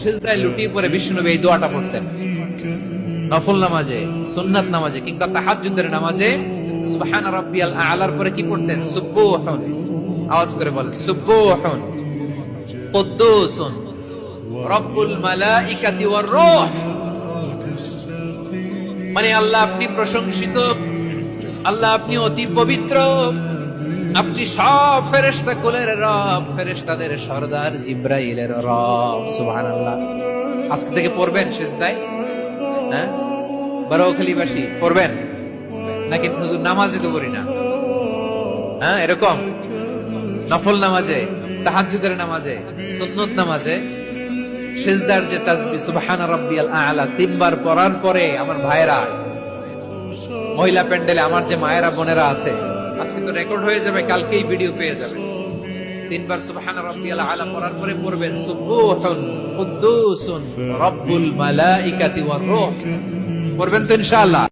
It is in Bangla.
সিজদায় লুটিয়ে পড়ে বিষ্ণুনবী এই দোয়াটা পড়তেন নফল নামাজে, সুন্নাত নামাজে কিংবা তাহাজ্জুদের নামাজে। সুবহান রাব্বিয়াল আ'লার পরে কি পড়তেন? সুবহুন। আওয়াজ করে বলেন, সুবহুন কুদ্দুসুন রব্বুল মালাইকাতি ওয়ার রূহ। মানে আল্লাহ আপনি প্রশংসিত, আল্লাহ আপনি অতি পবিত্র, আপনি সব ফেরেশতা কুলের রব, ফেরেশতাদের সরদার জিব্রাইলের রব। সুবহানাল্লাহ। আজকে থেকে পড়বেন সিজদায়? হ্যাঁ, বারোখালীবাসী পড়বেন নাকি হুজুর নামাজে তো পড়ি না? হ্যাঁ, এরকম নফল নামাজে, তাহাজ্জুদের নামাজে, সুন্নত নামাজে সিজদার যে তাসবিহ সুবহান রাব্বিয়াল আ'লা তিনবার পড়ার পরে আমার ভাইরা, মহিলা প্যান্ডেলে আমার যে মায়েরা বোনেরা আছে, আজকে তো রেকর্ড হয়ে যাবে, কালকেই ভিডিও পেয়ে যাবে। তিনবার সুবহান রাব্বিয়াল আ'লা পড়ার পরে পড়বেন সুবহুন কুদ্দুসুন রব্বুল মালাইকাতি ওয়ার রূহ। পড়বেন তো ইনশাআল্লাহ।